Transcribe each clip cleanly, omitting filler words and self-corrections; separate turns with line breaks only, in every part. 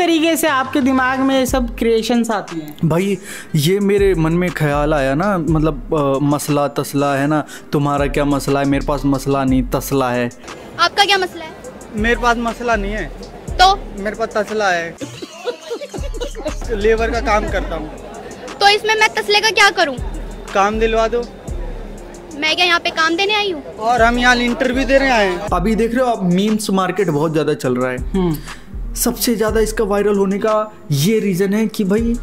तरीके से आपके दिमाग में ये सब क्रिएशंस आती हैं?
भाई ये मेरे मन में ख्याल आया ना, मतलब मसला तसला है ना, तुम्हारा क्या मसला है, मेरे पास मसला नहीं तसला है।
आपका क्या मसला है?
मेरे पास मसला नहीं है
तो
मेरे पास तसला है। लेबर का काम करता हूँ।
तो इसमें मैं तसले का क्या करूँ?
काम दिलवा दो।
मैं क्या यहाँ पे काम देने आई हूँ?
और हम यहाँ इंटरव्यू दे रहे हैं।
अभी देख रहे हो आप, मीम्स मार्केट बहुत ज़्यादा चल रहा है। सबसे ज़्यादा इसका वायरल होने का ये रीज़न है कि भाई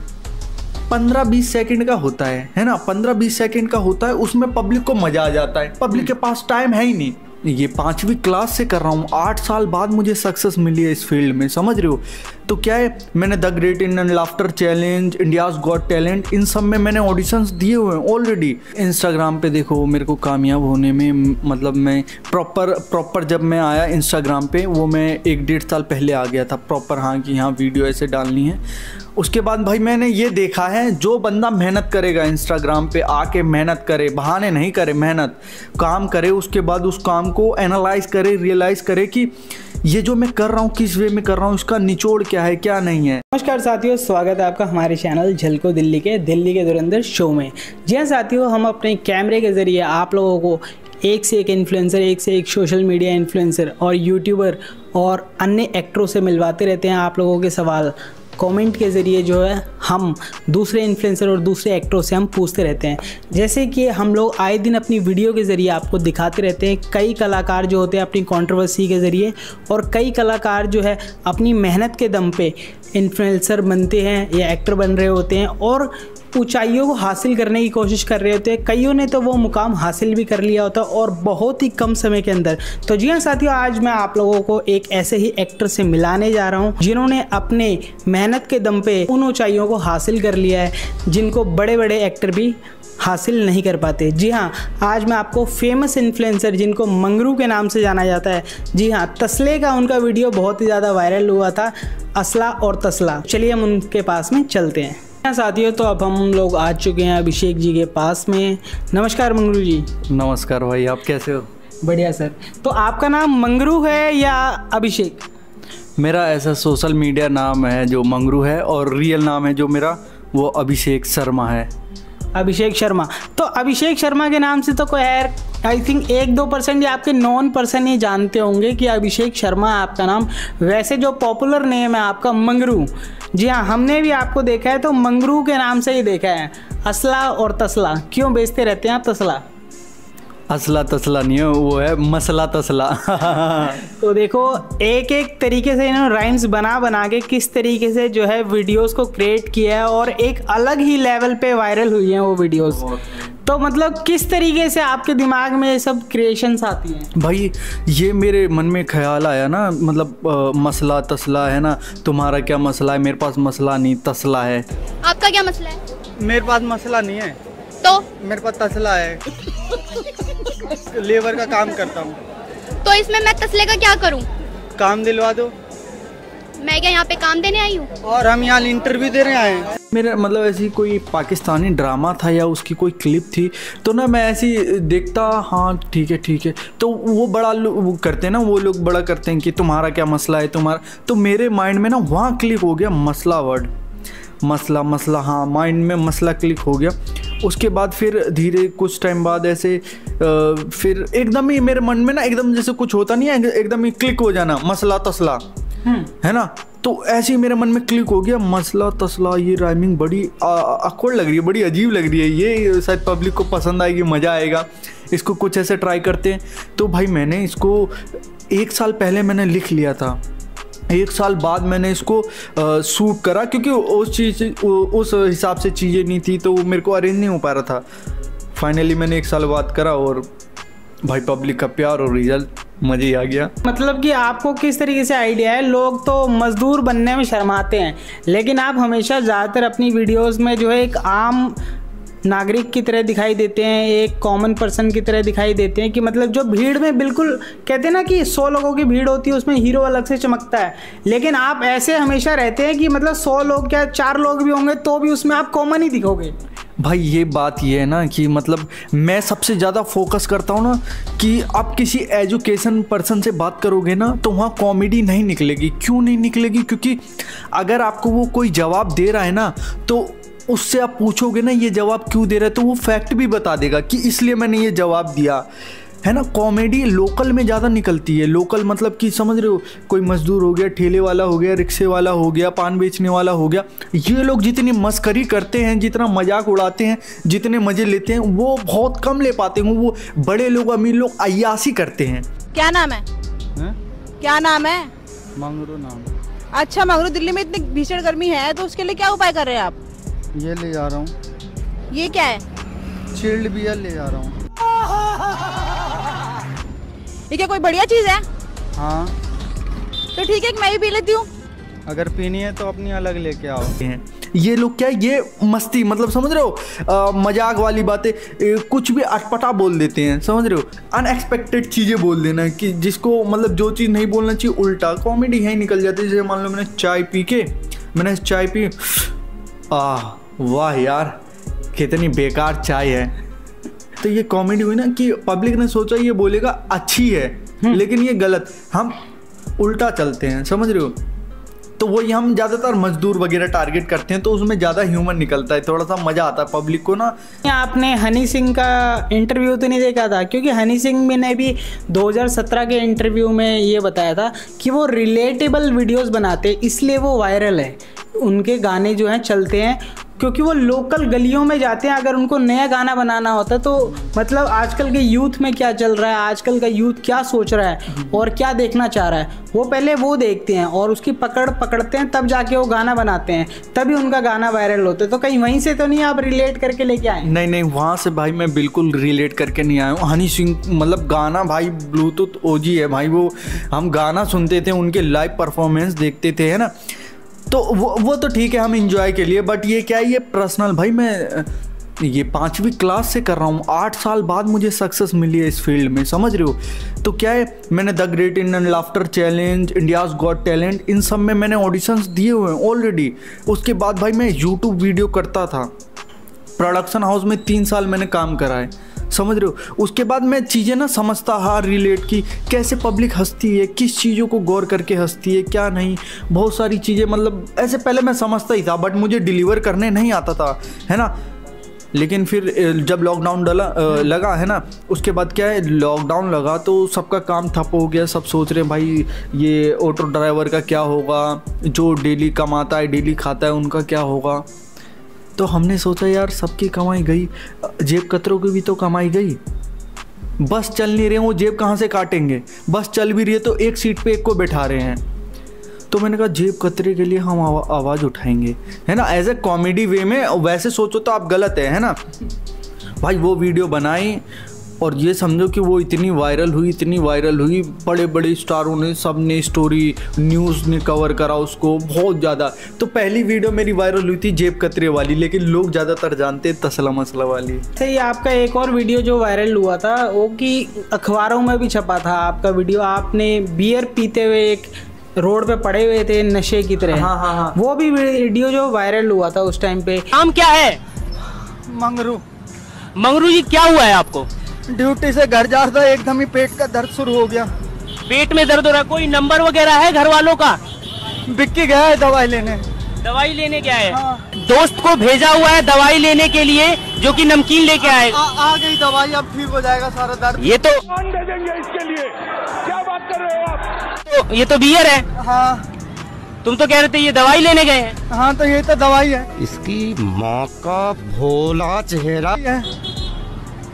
15-20 सेकंड का होता है ना, 15-20 सेकंड का होता है, उसमें पब्लिक को मज़ा आ जाता है। पब्लिक के पास टाइम है ही नहीं। ये 5वीं क्लास से कर रहा हूँ, 8 साल बाद मुझे सक्सेस मिली है इस फील्ड में, समझ रहे हो। तो क्या है, मैंने the great Indian laughter challenge, India's got talent, इन सब में मैंने ऑडिशंस दिए हुए हैं ऑलरेडी। इंस्टाग्राम पे देखो मेरे को कामयाब होने में, मतलब मैं प्रॉपर जब मैं आया इंस्टाग्राम पे, वो मैं 1-1.5 साल पहले आ गया था प्रॉपर, हाँ कि हाँ वीडियो ऐसे डालनी है। उसके बाद भाई मैंने ये देखा है, जो बंदा मेहनत करेगा इंस्टाग्राम पे आके, मेहनत करे, बहाने नहीं करे, मेहनत काम करे, उसके बाद उस काम को एनालाइज करे, रियलाइज़ करे कि ये जो मैं कर रहा हूँ किस वे में कर रहा हूँ, इसका निचोड़ क्या है क्या नहीं है।
नमस्कार साथियों, स्वागत है आपका हमारे चैनल झलको दिल्ली के धुरंधर शो में। जी हाँ साथियों, हम अपने कैमरे के ज़रिए आप लोगों को एक से एक इन्फ्लुएंसर, एक से एक सोशल मीडिया इन्फ्लुएंसर और यूट्यूबर और अन्य एक्टरों से मिलवाते रहते हैं। आप लोगों के सवाल कमेंट के ज़रिए जो है हम दूसरे इन्फ्लुएंसर और दूसरे एक्टरों से हम पूछते रहते हैं। जैसे कि हम लोग आए दिन अपनी वीडियो के ज़रिए आपको दिखाते रहते हैं, कई कलाकार जो होते हैं अपनी कंट्रोवर्सी के ज़रिए, और कई कलाकार जो है अपनी मेहनत के दम पे इन्फ्लुएंसर बनते हैं या एक्टर बन रहे होते हैं और ऊंचाइयों को हासिल करने की कोशिश कर रहे होते हैं। कईयों ने तो वो मुकाम हासिल भी कर लिया होता है और बहुत ही कम समय के अंदर। तो जी हाँ साथियों, आज मैं आप लोगों को एक ऐसे ही एक्टर से मिलाने जा रहा हूँ जिन्होंने अपने मेहनत के दम पे उन ऊंचाइयों को हासिल कर लिया है जिनको बड़े बड़े एक्टर भी हासिल नहीं कर पाते। जी हाँ, आज मैं आपको फेमस इन्फ्लुएंसर जिनको मंगरू के नाम से जाना जाता है, जी हाँ, तसले का उनका वीडियो बहुत ही ज़्यादा वायरल हुआ था, असला और तसला। चलिए हम उनके पास में चलते हैं। साथियों, तो अब हम लोग आ चुके हैं अभिषेक जी के पास में। नमस्कार मंगरू जी।
नमस्कार भाई, आप कैसे हो?
बढ़िया सर। तो आपका नाम मंगरू है या अभिषेक?
मेरा ऐसा सोशल मीडिया नाम है जो मंगरू है, और रियल नाम है जो मेरा वो अभिषेक शर्मा है।
अभिषेक शर्मा। तो अभिषेक शर्मा के नाम से तो कोई आई थिंक 1-2% या आपके नॉन पर्सन ही जानते होंगे कि अभिषेक शर्मा है आपका नाम। वैसे जो पॉपुलर नेम है आपका मंगरू। जी हाँ, हमने भी आपको देखा है तो मंगरू के नाम से ही देखा है। असला और तसला क्यों बेचते रहते हैं आप? तसला
असला तसला नहीं है, वो है मसला तसला।
तो देखो एक एक तरीके से इन्होंने राइम्स बना के किस तरीके से जो है वीडियोस को क्रिएट किया है और एक अलग ही लेवल पे वायरल हुई हैं वो वीडियोस। तो मतलब किस तरीके से आपके दिमाग में ये सब क्रिएशंस आती हैं?
भाई ये मेरे मन में ख्याल आया ना, मतलब मसला तसला है ना, तुम्हारा क्या मसला है, मेरे पास मसला नहीं तसला है।
आपका क्या मसला है?
मेरे पास मसला नहीं है
तो
मेरे पास तसला है। लेबर का काम करता हूँ।
तो इसमें मैं तसले का क्या करूँ?
काम दिलवा दो।
मैं क्या यहाँ पे काम देने आई हूँ?
और हम यहाँ इंटरव्यू दे रहे हैं।
मेरा मतलब ऐसी कोई पाकिस्तानी ड्रामा था या उसकी कोई क्लिप थी, तो ना मैं ऐसी देखता, हाँ ठीक है, तो वो बड़ा वो करते हैं ना, वो लोग बड़ा करते हैं कि तुम्हारा क्या मसला है तुम्हारा। तो मेरे माइंड में ना वहाँ क्लिक हो गया मसला वर्ड, मसला, हाँ माइंड में मसला क्लिक हो गया। उसके बाद फिर धीरे कुछ टाइम बाद ऐसे फिर एकदम ही मेरे मन में ना एकदम जैसे कुछ होता नहीं है, एकदम ही क्लिक हो जाना, मसला तसला है ना। तो ऐसे ही मेरे मन में क्लिक हो गया मसला तसला। ये राइमिंग बड़ी awkward लग रही है, बड़ी अजीब लग रही है, ये शायद पब्लिक को पसंद आएगी, मज़ा आएगा, इसको कुछ ऐसे ट्राई करते हैं। तो भाई मैंने इसको 1 साल पहले मैंने लिख लिया था। 1 साल बाद मैंने इसको शूट करा, क्योंकि उस हिसाब से चीज़ें नहीं थी, तो मेरे को अरेंज नहीं हो पा रहा था। फाइनली मैंने 1 साल बाद करा और भाई पब्लिक का प्यार और रिजल्ट मज़े ही आ गया।
मतलब कि आपको किस तरीके से आइडिया है? लोग तो मजदूर बनने में शर्माते हैं, लेकिन आप हमेशा ज़्यादातर अपनी वीडियोस में जो है एक आम नागरिक की तरह दिखाई देते हैं, एक कॉमन पर्सन की तरह दिखाई देते हैं कि मतलब जो भीड़ में बिल्कुल कहते हैं ना कि 100 लोगों की भीड़ होती है उसमें हीरो अलग से चमकता है, लेकिन आप ऐसे हमेशा रहते हैं कि मतलब 100 लोग क्या 4 लोग भी होंगे तो भी उसमें आप कॉमन ही दिखोगे।
भाई ये बात ये है ना कि मतलब मैं सबसे ज़्यादा फोकस करता हूँ ना कि आप किसी एजुकेशन पर्सन से बात करोगे ना तो वहाँ कॉमेडी नहीं निकलेगी। क्यों नहीं निकलेगी? क्योंकि अगर आपको वो कोई जवाब दे रहा है ना तो उससे आप पूछोगे ना ये जवाब क्यों दे रहा है, तो वो फैक्ट भी बता देगा कि इसलिए मैंने ये जवाब दिया है ना। कॉमेडी लोकल में ज़्यादा निकलती है। लोकल मतलब कि समझ रहे हो, कोई मजदूर हो गया, ठेले वाला हो गया, रिक्शे वाला हो गया, पान बेचने वाला हो गया, ये लोग जितनी मस्करी करते हैं, जितना मजाक उड़ाते हैं, जितने मज़े लेते हैं वो बहुत कम ले पाते हैं। वो बड़े लोग, अमीर लोग अय्यासी करते हैं।
क्या नाम है? क्या नाम है?
मंगरू नाम।
अच्छा मंगरू, दिल्ली में इतनी भीषण गर्मी है तो उसके लिए क्या उपाय कर रहे हैं आप?
ये ले जा रहा हूँ।
ये क्या है?
चिल्ड बियर ले जा रहा हूँ।
ये क्या कोई बढ़िया चीज है?
हाँ
तो ठीक है मैं भी पी लेती हूँ।
अगर पीनी है तो अपनी अलग लेके आओ।
ये लोग क्या है, ये मस्ती मतलब समझ रहे हो, मजाक वाली बातें कुछ भी अटपटा बोल देते हैं, समझ रहे हो, अनएक्सपेक्टेड चीज़ें बोल देना कि जिसको मतलब जो चीज़ नहीं बोलना चाहिए उल्टा कॉमेडी यहीं निकल जाती है। जैसे मान लो मैंने चाय पी, वाह यार कितनी बेकार चाय है, तो ये कॉमेडी हुई ना कि पब्लिक ने सोचा ये बोलेगा अच्छी है, लेकिन ये गलत, हम उल्टा चलते हैं, समझ रहे हो। तो वही हम ज़्यादातर मजदूर वगैरह टारगेट करते हैं तो उसमें ज़्यादा ह्यूमन निकलता है, थोड़ा सा मज़ा आता है पब्लिक को ना।
आपने हनी सिंह का इंटरव्यू तो नहीं देखा था? क्योंकि हनी सिंह ने भी 2017 के इंटरव्यू में ये बताया था कि वो रिलेटेबल वीडियोस बनाते इसलिए वो वायरल है, उनके गाने जो हैं चलते हैं क्योंकि वो लोकल गलियों में जाते हैं। अगर उनको नया गाना बनाना होता तो मतलब आजकल के यूथ में क्या चल रहा है, आजकल का यूथ क्या सोच रहा है और क्या देखना चाह रहा है, वो पहले वो देखते हैं और उसकी पकड़ते हैं, तब जाके वो गाना बनाते हैं, तभी उनका गाना वायरल होता है। तो कहीं वहीं से तो नहीं आप रिलेट करके लेके आए?
नहीं, वहाँ से भाई मैं बिल्कुल रिलेट करके नहीं आया हूँ। हनी सिंह मतलब गाना भाई ब्लूटूथ ओजी है भाई, वो हम गाना सुनते थे, उनके लाइव परफॉर्मेंस देखते थे, है ना। तो वो तो ठीक है हम इंजॉय के लिए, बट ये क्या है, ये पर्सनल भाई मैं ये 5वीं क्लास से कर रहा हूँ, 8 साल बाद मुझे सक्सेस मिली है इस फील्ड में, समझ रहे हो। तो क्या है, मैंने the great Indian laughter challenge, India's got talent, इन सब में मैंने ऑडिशंस दिए हुए हैं ऑलरेडी। उसके बाद भाई मैं यूट्यूब वीडियो करता था, प्रोडक्शन हाउस में 3 साल मैंने काम करा है, समझ रहे हो। उसके बाद मैं चीज़ें ना समझता हाँ रिलेट की कैसे पब्लिक हंसती है, किस चीज़ों को गौर करके हंसती है, क्या नहीं, बहुत सारी चीज़ें मतलब ऐसे पहले मैं समझता ही था बट मुझे डिलीवर करने नहीं आता था, है ना। लेकिन फिर जब लॉकडाउन लगा है ना, उसके बाद क्या है, लॉकडाउन लगा तो सबका काम ठप हो गया। सब सोच रहे हैं भाई ये ऑटो ड्राइवर का क्या होगा, जो डेली कमाता है डेली खाता है उनका क्या होगा। तो हमने सोचा यार सबकी कमाई गई, जेब कतरों की भी तो कमाई गई। बस चल नहीं रहे, वो जेब कहाँ से काटेंगे, बस चल भी रही है तो एक सीट पे एक को बैठा रहे हैं। तो मैंने कहा जेब कतरे के लिए हम आवाज़ उठाएंगे, है ना, एज ए कॉमेडी वे में। वैसे सोचो तो आप गलत है ना भाई। वो वीडियो बनाई और ये समझो कि वो इतनी वायरल हुई, बड़े बड़े स्टारों ने, सब ने स्टोरी, न्यूज़ ने कवर करा उसको बहुत ज़्यादा। तो पहली वीडियो मेरी वायरल हुई थी जेब कतरे वाली, लेकिन लोग ज़्यादातर जानते तसला मसला वाली।
सही, आपका एक और वीडियो जो वायरल हुआ था वो कि अखबारों में भी छपा था आपका वीडियो, आपने बियर पीते हुए एक रोड पे पड़े हुए थे नशे की तरह।
हाँ।
वो भी वीडियो जो वायरल हुआ था उस टाइम पे।
नाम क्या है? मंगरू जी, क्या हुआ है आपको?
ड्यूटी से घर जा रहा था, एकदम ही पेट का दर्द शुरू हो गया।
पेट में दर्द हो रहा है? कोई नंबर वगैरह है घर वालों का?
बिक्की गया है दवाई लेने
गया है।
हाँ।
दोस्त को भेजा हुआ है दवाई लेने के लिए, जो कि नमकीन लेके आए।
आ गई दवाई, अब ठीक हो जाएगा सारा दर्द।
ये तो
दे देंगे इसके लिए, क्या बात कर रहे हो आप?
ये तो बियर है।
हाँ
तुम तो कह रहे थे ये दवाई लेने गए हैं।
हाँ, तो ये तो दवाई है।
इसकी माँ का भोला चेहरा।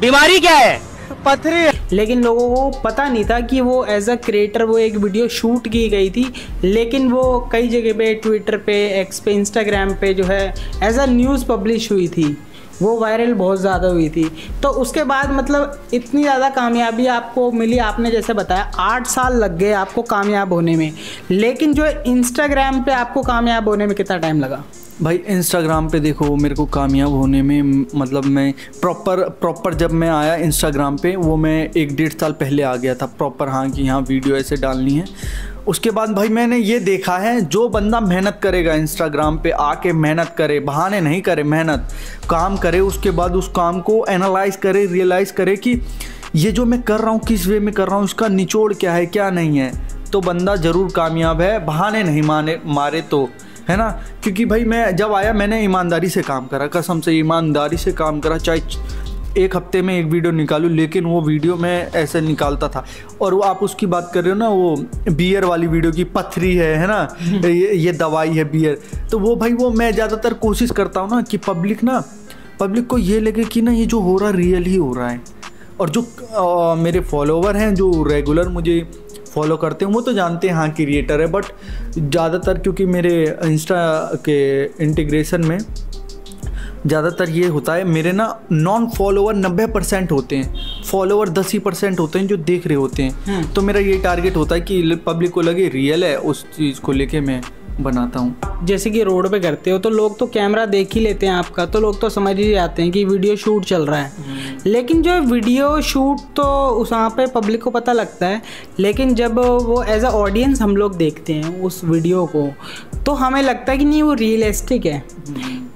बीमारी क्या है?
पथरी है।
लेकिन लोगों को पता नहीं था कि वो एज अ क्रिएटर वो एक वीडियो शूट की गई थी, लेकिन वो कई जगह पे ट्विटर पे, एक्स पे, इंस्टाग्राम पे जो है एज अ न्यूज़ पब्लिश हुई थी, वो वायरल बहुत ज़्यादा हुई थी। तो उसके बाद मतलब इतनी ज़्यादा कामयाबी आपको मिली, आपने जैसे बताया 8 साल लग गए आपको कामयाब होने में, लेकिन जो इंस्टाग्राम पे आपको कामयाब होने में कितना टाइम लगा?
भाई इंस्टाग्राम पे देखो, मेरे को कामयाब होने में मतलब मैं प्रॉपर जब मैं आया इंस्टाग्राम पे, वो मैं 1-1.5 साल पहले आ गया था प्रॉपर, हाँ कि हाँ वीडियो ऐसे डालनी है। उसके बाद भाई मैंने ये देखा है, जो बंदा मेहनत करेगा इंस्टाग्राम पे आके, मेहनत करे, बहाने नहीं करे, मेहनत काम करे, उसके बाद उस काम को एनालाइज करे, रियलाइज़ करे कि ये जो मैं कर रहा हूँ किस वे में कर रहा हूँ, इसका निचोड़ क्या है क्या नहीं है, तो बंदा ज़रूर कामयाब है, बहाने नहीं मारे तो, है ना। क्योंकि भाई मैं जब आया मैंने ईमानदारी से काम करा, कसम से ईमानदारी से काम करा, चाहे 1 हफ्ते में 1 वीडियो निकालूं, लेकिन वो वीडियो मैं ऐसे निकालता था। और वो आप उसकी बात कर रहे हो ना, वो बियर वाली वीडियो की पथरी है ना, ये दवाई है बियर, तो वो भाई वो मैं ज़्यादातर कोशिश करता हूँ ना कि पब्लिक को ये लगे कि ना ये जो हो रहा है रियल ही हो रहा है। और जो मेरे फॉलोवर हैं जो रेगुलर मुझे फॉलो करते हैं वो तो जानते हैं हाँ क्रिएटर है, बट ज़्यादातर क्योंकि मेरे इंस्टा के इंटीग्रेशन में ज़्यादातर ये होता है, मेरे ना नॉन फॉलोवर 90% होते हैं, फॉलोवर 10% होते हैं जो देख रहे होते हैं। तो मेरा ये टारगेट होता है कि पब्लिक को लगे रियल है, उस चीज़ को लेके मैं बनाता हूँ।
जैसे कि रोड पे करते हो तो लोग तो कैमरा देख ही लेते हैं आपका, तो लोग तो समझ ही जाते हैं कि वीडियो शूट चल रहा है। लेकिन जो वीडियो शूट तो उस वहाँ पे पब्लिक को पता लगता है, लेकिन जब वो एज अ ऑडियंस हम लोग देखते हैं उस वीडियो को, तो हमें लगता है कि नहीं वो रियलिस्टिक है,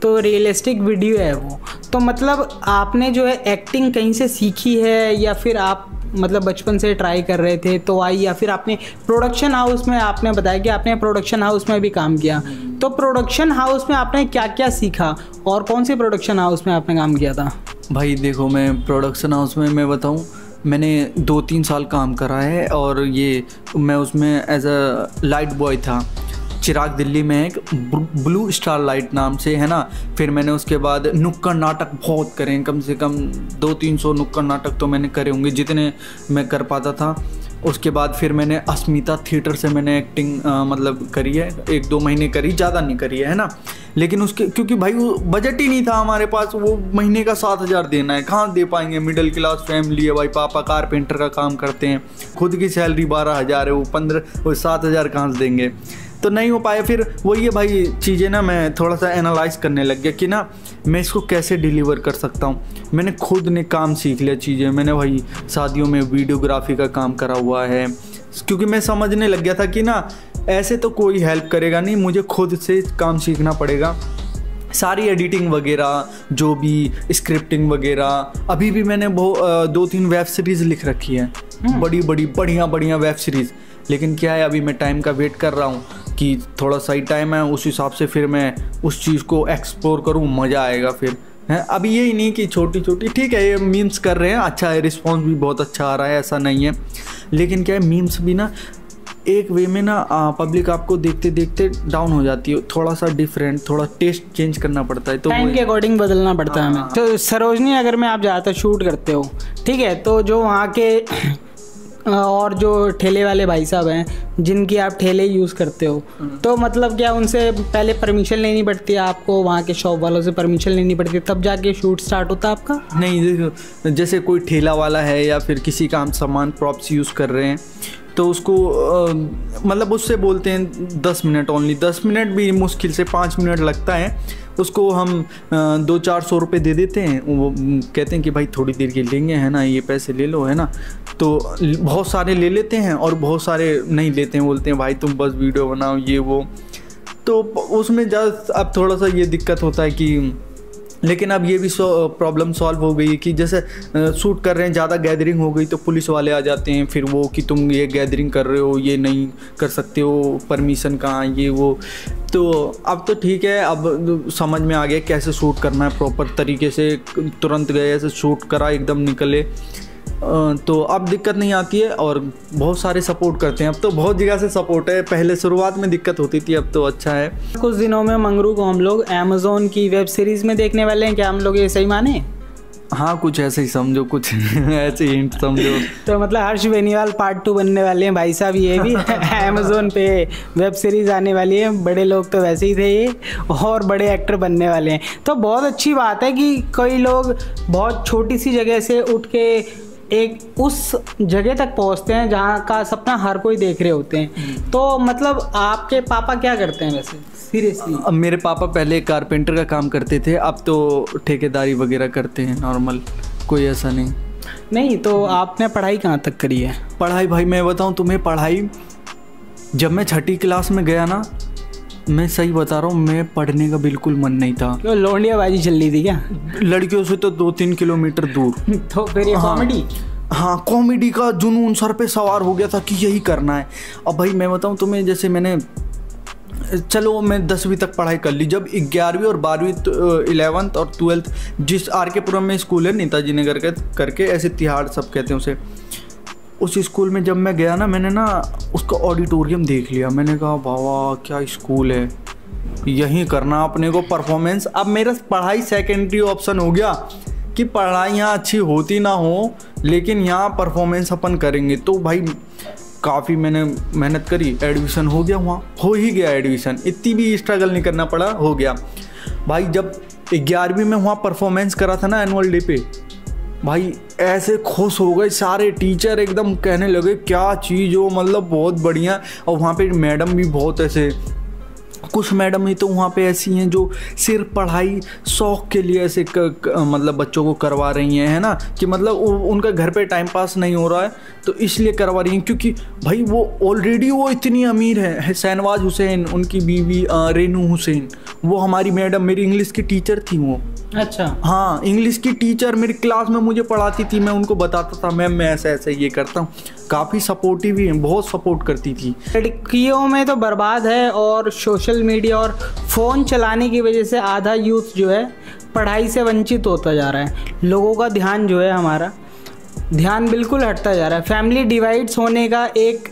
तो रियलिस्टिक वीडियो है वो। तो मतलब आपने जो है एक्टिंग कहीं से सीखी है, या फिर आप मतलब बचपन से ट्राई कर रहे थे तो आई, या फिर आपने प्रोडक्शन हाउस में, आपने बताया कि आपने प्रोडक्शन हाउस में भी काम किया, तो प्रोडक्शन हाउस में आपने क्या क्या सीखा और कौन से प्रोडक्शन हाउस में आपने काम किया था?
भाई देखो, मैं प्रोडक्शन हाउस में मैं बताऊं, मैंने 2-3 साल काम करा है, और ये मैं उसमें एज अ लाइट बॉय था। चिराग दिल्ली में एक ब्लू स्टार लाइट नाम से, है ना। फिर मैंने उसके बाद नुक्कड़ नाटक बहुत करे, कम से कम 200-300 नुक्कड़ नाटक तो मैंने करे होंगे जितने मैं कर पाता था। उसके बाद फिर मैंने अस्मिता थिएटर से मैंने एक्टिंग मतलब करी है, 1-2 महीने करी, ज़्यादा नहीं करी है ना। लेकिन उसके क्योंकि भाई वो बजट ही नहीं था हमारे पास, वो महीने का 7,000 देना है, कहाँ दे पाएंगे, मिडिल क्लास फैमिली है भाई, पापा कारपेंटर का काम करते हैं, खुद की सैलरी 12,000 है, वो 7,000 कहाँ से देंगे, तो नहीं हो पाया। फिर वही है भाई चीज़ें ना, मैं थोड़ा सा एनालाइज करने लग गया कि ना मैं इसको कैसे डिलीवर कर सकता हूँ। मैंने खुद ने काम सीख लिया चीज़ें, मैंने भाई शादियों में वीडियोग्राफी का काम करा हुआ है, क्योंकि मैं समझने लग गया था कि ना ऐसे तो कोई हेल्प करेगा नहीं, मुझे खुद से काम सीखना पड़ेगा। सारी एडिटिंग वगैरह, जो भी स्क्रिप्टिंग वगैरह, अभी भी मैंने 2-3 वेब सीरीज़ लिख रखी है, बड़ी बढ़िया वेब सीरीज़। लेकिन क्या है, अभी मैं टाइम का वेट कर रहा हूँ कि थोड़ा सही टाइम है, उस हिसाब से फिर मैं उस चीज़ को एक्सप्लोर करूँ, मज़ा आएगा फिर, है। अभी यही नहीं कि छोटी ठीक है, ये मीम्स कर रहे हैं, अच्छा है, रिस्पॉन्स भी बहुत अच्छा आ रहा है, ऐसा नहीं है। लेकिन क्या है, मीम्स भी ना एक वे में ना पब्लिक आपको देखते देखते डाउन हो जाती है, थोड़ा सा डिफरेंट, थोड़ा टेस्ट चेंज करना पड़ता है, तो
टाइम के अकॉर्डिंग बदलना पड़ता है हमें। तो सरोजनी नगर में आप ज़्यादातर शूट करते हो, ठीक है, तो जो वहाँ के और जो ठेले वाले भाई साहब हैं जिनकी आप ठेले यूज़ करते हो, तो मतलब क्या उनसे पहले परमिशन लेनी पड़ती है आपको, वहाँ के शॉप वालों से परमिशन लेनी पड़ती है, तब जाके शूट स्टार्ट होता है आपका?
नहीं, देखो जैसे कोई ठेला वाला है या फिर किसी का हम सामान प्रॉप्स यूज़ कर रहे हैं, तो उसको मतलब उससे बोलते हैं 10 मिनट ओनली, 10 मिनट भी मुश्किल से 5 मिनट लगता है, उसको हम 200-400 रुपये दे देते हैं। वो कहते हैं कि भाई थोड़ी देर के लेंगे, है ना, ये पैसे ले लो, है ना। तो बहुत सारे ले लेते हैं और बहुत सारे नहीं लेते हैं, बोलते हैं भाई तुम बस वीडियो बनाओ, ये वो। तो उसमें ज़्यादा अब थोड़ा सा ये दिक्कत होता है कि, लेकिन अब ये भी प्रॉब्लम सॉल्व हो गई कि जैसे शूट कर रहे हैं, ज़्यादा गैदरिंग हो गई तो पुलिस वाले आ जाते हैं, फिर वो कि तुम ये गैदरिंग कर रहे हो, ये नहीं कर सकते हो, परमिशन कहाँ, ये वो। तो अब तो ठीक है, अब समझ में आ गया कैसे शूट करना है प्रॉपर तरीके से, तुरंत गए ऐसे शूट करा, एकदम निकले, तो अब दिक्कत नहीं आती है और बहुत सारे सपोर्ट करते हैं। अब तो बहुत जगह से सपोर्ट है, पहले शुरुआत में दिक्कत होती थी, अब तो अच्छा है।
कुछ दिनों में मंगरू को हम लोग अमेज़न की वेब सीरीज़ में देखने वाले हैं, क्या हम लोग ये सही माने?
हाँ, कुछ ऐसे ही समझो, कुछ ऐसे हिंट समझो।
तो मतलब हर्ष बेनीवाल पार्ट 2 बनने वाले हैं भाई साहब, ये भी अमेज़न पे वेब सीरीज़ आने वाली है, बड़े लोग तो वैसे ही थे ये, और बड़े एक्टर बनने वाले हैं। तो बहुत अच्छी बात है कि कई लोग बहुत छोटी सी जगह से उठ के एक उस जगह तक पहुंचते हैं जहां का सपना हर कोई देख रहे होते हैं। तो मतलब आपके पापा क्या करते हैं वैसे सीरियसली?
अब मेरे पापा पहले कारपेंटर का काम करते थे, अब तो ठेकेदारी वगैरह करते हैं, नॉर्मल, कोई ऐसा नहीं।
तो आपने पढ़ाई कहाँ तक करी है?
पढ़ाई भाई मैं बताऊं तुम्हें, पढ़ाई जब मैं 6ठी क्लास में गया ना, मैं सही बता रहा हूँ, मैं पढ़ने का बिल्कुल मन नहीं था।
क्यों, लौंडियाबाजी चल रही थी क्या
लड़कियों से? तो 2-3 किलोमीटर दूर।
तो फिर ये कॉमेडी?
हाँ, कॉमेडी का जुनून सर पे सवार हो गया था कि यही करना है। अब भाई मैं बताऊँ तुम्हें, जैसे मैंने, चलो मैं 10वीं तक पढ़ाई कर ली, जब 11वीं और 12वीं 11th और 12th जिस RK पुरम में स्कूल है नेताजी नगर करके, ऐसे तिहाड़ सब कहते हैं उसे, उस स्कूल में जब मैं गया ना, मैंने ना उसका ऑडिटोरियम देख लिया। मैंने कहा वाह क्या स्कूल है, यहीं करना अपने को परफॉर्मेंस। अब मेरा पढ़ाई सेकेंडरी ऑप्शन हो गया कि पढ़ाई यहाँ अच्छी होती ना हो, लेकिन यहाँ परफॉर्मेंस अपन करेंगे। तो भाई काफ़ी मैंने मेहनत करी, एडमिशन हो गया, वहाँ हो ही गया एडमिशन, इतनी भी स्ट्रगल नहीं करना पड़ा, हो गया। भाई जब 11वीं में वहाँ परफॉर्मेंस करा था ना एनुअल डे पे, भाई ऐसे खुश हो गए सारे टीचर, एकदम कहने लगे क्या चीज़ हो, मतलब बहुत बढ़िया। और वहाँ पे मैडम भी बहुत ऐसे, कुछ मैडम ही तो वहाँ पे ऐसी हैं जो सिर्फ पढ़ाई शौक़ के लिए ऐसे मतलब बच्चों को करवा रही हैं, है ना, कि मतलब उनका घर पे टाइम पास नहीं हो रहा है तो इसलिए करवा रही हैं, क्योंकि भाई वो ऑलरेडी वो इतनी अमीर है। शहनवाज हुसैन, उनकी बीवी रेनू हुसैन, वो हमारी मैडम, मेरी इंग्लिश की टीचर थी वो।
अच्छा।
हाँ, इंग्लिश की टीचर मेरी क्लास में मुझे पढ़ाती थी, मैं उनको बताता था मैम मैं ऐसा ऐसा ये करता हूँ। काफ़ी सपोर्टिव भी हैं, बहुत सपोर्ट करती थी।
लड़कियों में तो बर्बाद है, और सोशल मीडिया और फ़ोन चलाने की वजह से आधा यूथ जो है पढ़ाई से वंचित होता जा रहा है। लोगों का ध्यान जो है, हमारा ध्यान बिल्कुल हटता जा रहा है। फैमिली डिवाइड्स होने का एक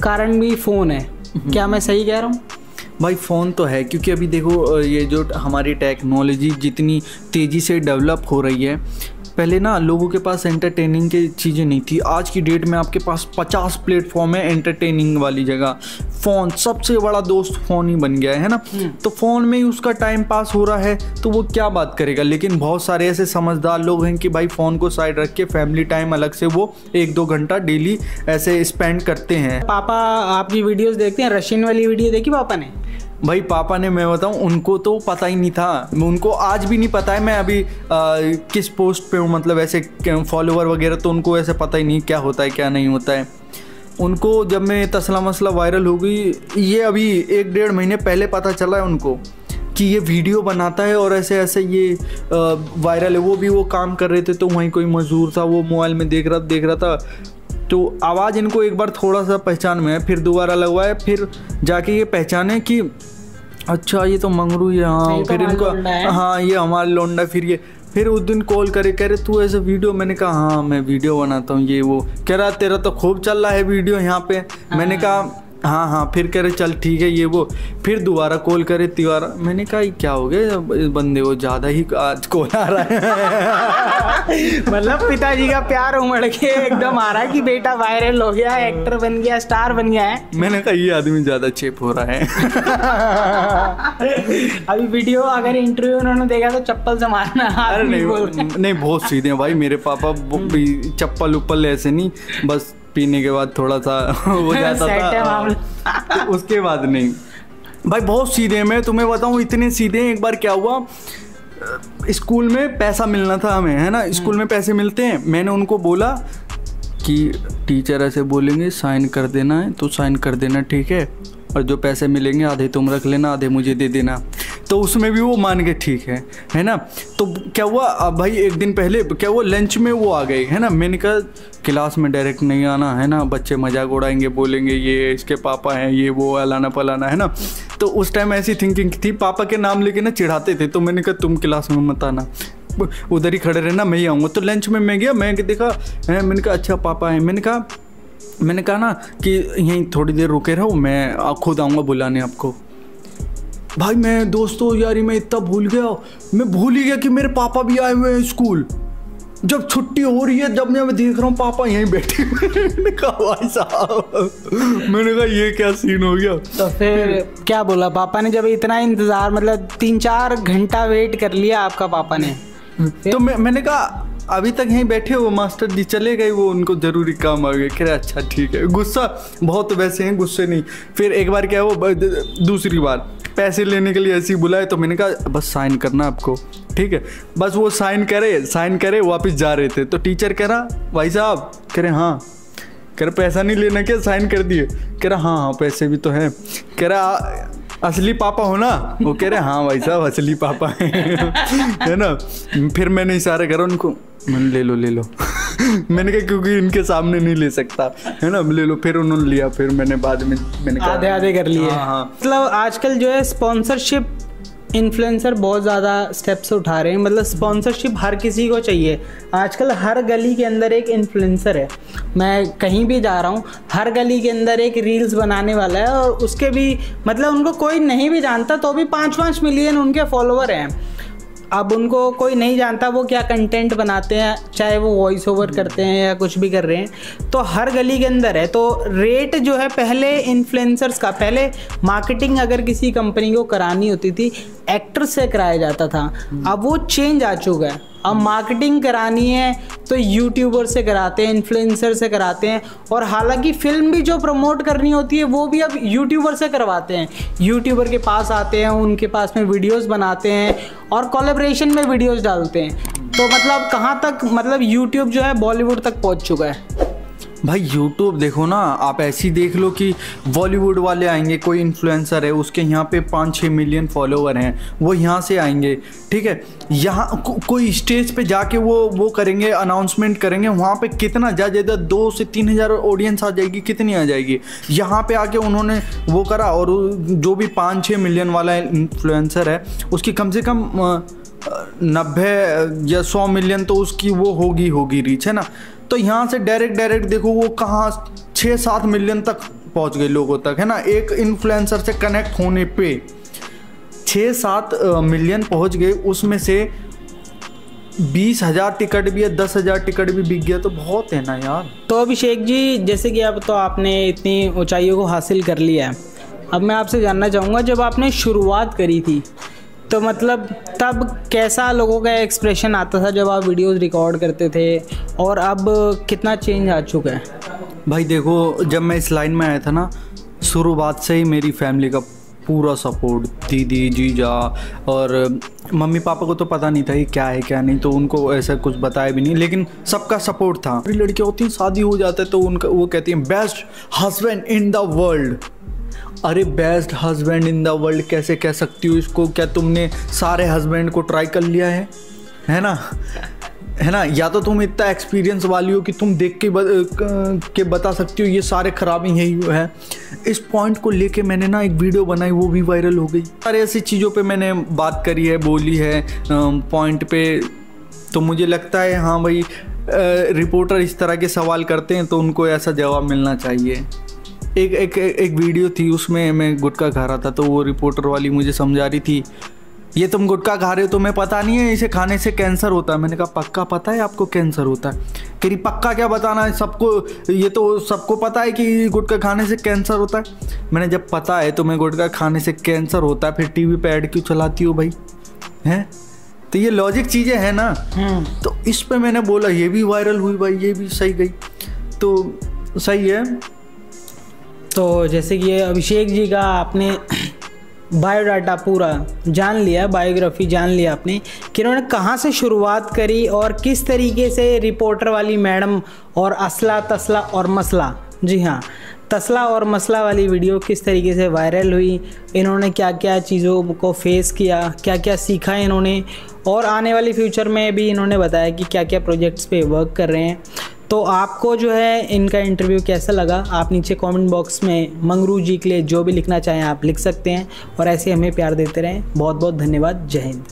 कारण भी फ़ोन है। क्या मैं सही कह रहा हूँ?
भाई फ़ोन तो है, क्योंकि अभी देखो ये जो हमारी टेक्नोलॉजी जितनी तेज़ी से डेवलप हो रही है, पहले ना लोगों के पास एंटरटेनिंग की चीज़ें नहीं थी। आज की डेट में आपके पास 50 प्लेटफॉर्म है एंटरटेनिंग वाली जगह। फ़ोन सबसे बड़ा दोस्त फ़ोन ही बन गया है ना, तो फ़ोन में ही उसका टाइम पास हो रहा है, तो वो क्या बात करेगा। लेकिन बहुत सारे ऐसे समझदार लोग हैं कि भाई फ़ोन को साइड रख के फैमिली टाइम अलग से वो 1-2 घंटा डेली ऐसे स्पेंड करते हैं।
पापा आपकी वीडियोस देखते हैं? रशियन वाली वीडियो देखी पापा ने?
भाई पापा ने, मैं बताऊं, उनको तो पता ही नहीं था, उनको आज भी नहीं पता है मैं अभी किस पोस्ट पे हूँ, मतलब ऐसे फॉलोवर वगैरह तो उनको ऐसे पता ही नहीं क्या होता है क्या नहीं होता है। उनको जब मैं तसला मसला वायरल हो गई, ये अभी 1-1.5 महीने पहले पता चला है उनको कि ये वीडियो बनाता है और ऐसे ऐसे ये वायरल है। वो भी वो काम कर रहे थे तो वहीं कोई मजदूर था, वो मोबाइल में देख रहा था, तो आवाज़ इनको एक बार थोड़ा सा पहचान में है, फिर दोबारा लगवाए, फिर जाके ये पहचाने कि अच्छा ये तो मंगरू है। हाँ, फिर इनको हाँ ये हमारा लोंडा। फिर उस दिन कॉल करे, कह रहे तू ऐसे वीडियो, मैंने कहा हाँ मैं वीडियो बनाता हूँ ये वो। कह रहा तेरा तो खूब चल रहा है वीडियो यहाँ पे। मैंने कहा हाँ। फिर कह रहे चल ठीक है ये वो। फिर दोबारा कॉल करे तिवारा। मैंने कहा क्या हो गया इस बंदे को, ज़्यादा ही आज कॉल आ रहा है।
मतलब पिताजी का प्यार उमड़ के एकदम आ रहा है कि बेटा वायरल हो गया, एक्टर बन गया, स्टार बन गया है।
मैंने कहा ये आदमी ज़्यादा चेप हो रहा है।
अभी वीडियो अगर इंटरव्यू उन्होंने देखा तो चप्पल से मारना।
अरे नहीं बहुत सीधे हैं भाई मेरे पापा, चप्पल उप्पल ऐसे नहीं, बस पीने के बाद थोड़ा सा हो जाता था, उसके बाद नहीं। भाई बहुत सीधे हैं, मैं तुम्हें बताऊं इतने सीधे हैं। एक बार क्या हुआ, स्कूल में पैसा मिलना था हमें, है ना, स्कूल में पैसे मिलते हैं। मैंने उनको बोला कि टीचर ऐसे बोलेंगे साइन कर देना है तो साइन कर देना, ठीक है, और जो पैसे मिलेंगे आधे तुम रख लेना आधे मुझे दे देना। तो उसमें भी वो मान के ठीक है ना। तो क्या हुआ, अब भाई एक दिन पहले क्या हुआ, लंच में वो आ गए, है ना। मैंने कहा क्लास में डायरेक्ट नहीं आना, है ना, बच्चे मजाक उड़ाएंगे, बोलेंगे ये इसके पापा हैं, ये वो अलाना पलाना, है ना। तो उस टाइम ऐसी थिंकिंग थी, पापा के नाम लेके ना चिढ़ाते थे। तो मैंने कहा तुम क्लास में मत आना, उधर ही खड़े रहना, मैं ही आऊँगा। तो लंच में मैं गया, मैं देखा, मैंने कहा अच्छा पापा हैं। मैंने कहा ना कि यहीं थोड़ी देर रुके रहो, मैं खुद आऊँगा बुलाने आपको। भाई मैं दोस्तों यारी मैं इतना भूल गया, मैं भूल ही गया कि मेरे पापा भी आए हुए हैं स्कूल। जब छुट्टी हो रही है, जब मैं देख रहा हूँ पापा यहीं बैठे हुए। मैंने कहा भाई साहब, मैंने कहा ये क्या सीन हो गया।
तो फिर क्या बोला पापा ने, जब इतना इंतज़ार, मतलब 3-4 घंटा वेट कर लिया आपका पापा ने?
तो मैंने कहा अभी तक यहीं बैठे हो मास्टर जी, चले गए वो, उनको ज़रूरी काम आ गए। कह रहे अच्छा ठीक है। गुस्सा बहुत वैसे हैं, गुस्से नहीं। फिर एक बार क्या वो दूसरी बार पैसे लेने के लिए ऐसे ही बुलाए, तो मैंने कहा बस साइन करना आपको, ठीक है। बस वो साइन करे वापस जा रहे थे, तो टीचर कह रहा भाई साहब, कह रहे हाँ, कह रहे पैसा नहीं लेना क्या, साइन कर दिए। कह रहा हाँ पैसे भी तो हैं। कह रहा असली पापा हो ना? वो कह रहे हाँ भाई साहब असली पापा है ना। फिर मैंने इशारा करा उनको, मैंने ले लो मैंने कहा क्योंकि इनके सामने नहीं ले सकता, है ना, ले लो। फिर उन्होंने लिया, फिर मैंने बाद में मैंने कहा
आधे कर लिए।
हाँ।
मतलब आजकल जो है स्पॉन्सरशिप इन्फ्लुएंसर बहुत ज़्यादा स्टेप्स उठा रहे हैं। मतलब स्पॉन्सरशिप हर किसी को चाहिए। आजकल हर गली के अंदर एक इन्फ्लुएंसर है। मैं कहीं भी जा रहा हूँ, हर गली के अंदर एक रील्स बनाने वाला है, और उसके भी मतलब उनको कोई नहीं भी जानता तो भी 5-5 मिलियन उनके फॉलोवर हैं। अब उनको कोई नहीं जानता वो क्या कंटेंट बनाते हैं, चाहे वो वॉइस ओवर करते हैं या कुछ भी कर रहे हैं, तो हर गली के अंदर है। तो रेट जो है पहले इन्फ्लुएंसर्स का, पहले मार्केटिंग अगर किसी कंपनी को करानी होती थी एक्टर से कराया जाता था, अब वो चेंज आ चुका है। अब मार्केटिंग करानी है तो यूट्यूबर से कराते हैं, इन्फ्लुएंसर से कराते हैं, और हालांकि फिल्म भी जो प्रमोट करनी होती है वो भी अब यूट्यूबर से करवाते हैं। यूट्यूबर के पास आते हैं, उनके पास में वीडियोस बनाते हैं और कोलैबोरेशन में वीडियोस डालते हैं। तो मतलब कहाँ तक, मतलब यूट्यूब जो है बॉलीवुड तक पहुँच चुका है।
भाई यूट्यूब देखो ना, आप ऐसी देख लो कि बॉलीवुड वाले आएंगे, कोई इन्फ्लुएंसर है उसके यहाँ पे 5-6 मिलियन फॉलोवर हैं, वो यहाँ से आएंगे, ठीक है। यहाँ कोई स्टेज पे जाके वो करेंगे, अनाउंसमेंट करेंगे, वहाँ पे कितना ज़्यादा 2 से 3 हज़ार ऑडियंस आ जाएगी, कितनी आ जाएगी। यहाँ पे आके उन्होंने वो करा, और जो भी 5-6 मिलियन वाला इन्फ्लुएंसर है उसकी कम से कम 90 या 100 मिलियन तो उसकी वो होगी रीच, है ना। तो यहाँ से डायरेक्ट देखो वो कहाँ 6-7 मिलियन तक पहुँच गए लोगों तक, है ना। एक इन्फ्लुएंसर से कनेक्ट होने पे 6-7 मिलियन पहुँच गए, उसमें से 20,000 टिकट भी है, 10,000 टिकट भी बिक गया, तो बहुत है ना यार।
तो अभिषेक जी, जैसे कि अब तो आपने इतनी ऊंचाइयों को हासिल कर लिया है, अब मैं आपसे जानना चाहूँगा जब आपने शुरुआत करी थी तो मतलब तब कैसा लोगों का एक्सप्रेशन आता था जब आप वीडियोस रिकॉर्ड करते थे, और अब कितना चेंज आ चुका है?
भाई देखो, जब मैं इस लाइन में आया था ना, शुरुआत से ही मेरी फैमिली का पूरा सपोर्ट, दीदी, जीजा और मम्मी पापा को तो पता नहीं था ये क्या है क्या नहीं, तो उनको ऐसा कुछ बताया भी नहीं, लेकिन सबका सपोर्ट था। मेरी लड़कियाँ होती हैं, शादी हो जाता है तो उनका वो कहती हैं best husband in the world. अरे best husband in the world कैसे कह सकती हो इसको? क्या तुमने सारे हस्बैंड को ट्राई कर लिया है ना, है ना। या तो तुम इतना एक्सपीरियंस वाली हो कि तुम देख के बता सकती हो ये सारे खराबी यही है। इस पॉइंट को लेके मैंने ना एक वीडियो बनाई, वो भी वायरल हो गई। सारे ऐसी चीज़ों पे मैंने बात करी है, बोली है पॉइंट पे। तो मुझे लगता है हाँ भाई, रिपोर्टर इस तरह के सवाल करते हैं तो उनको ऐसा जवाब मिलना चाहिए। एक वीडियो थी, उसमें मैं गुटखा खा रहा था, तो वो रिपोर्टर वाली मुझे समझा रही थी, ये तुम गुटखा खा रहे हो, तुम्हें पता नहीं है इसे खाने से कैंसर होता है। मैंने कहा पक्का पता है आपको कैंसर होता है? कह रही पक्का क्या बताना है सबको, ये तो सबको पता है कि गुटखा खाने से कैंसर होता है। मैंने जब पता है तुम्हें गुटखा खाने से कैंसर होता है, फिर टीवी पे ऐड क्यों चलाती हो भाई, हैं? तो ये लॉजिक चीज़ें हैं ना। तो इस पे मैंने बोला, ये भी वायरल हुई भाई, ये भी सही गई, तो सही है।
तो जैसे कि अभिषेक जी का आपने बायोडाटा पूरा जान लिया, बायोग्राफी जान लिया आपने कि उन्होंने कहाँ से शुरुआत करी और किस तरीके से रिपोर्टर वाली मैडम और असला तसला और मसला, जी हाँ, तसला और मसला वाली वीडियो किस तरीके से वायरल हुई, इन्होंने क्या क्या चीज़ों को फेस किया, क्या क्या सीखा इन्होंने, और आने वाली फ्यूचर में भी इन्होंने बताया कि क्या क्या प्रोजेक्ट्स पे वर्क कर रहे हैं। तो आपको जो है इनका इंटरव्यू कैसा लगा, आप नीचे कमेंट बॉक्स में मंगरू जी के लिए जो भी लिखना चाहें आप लिख सकते हैं, और ऐसे हमें प्यार देते रहें। बहुत बहुत धन्यवाद। जय हिंद।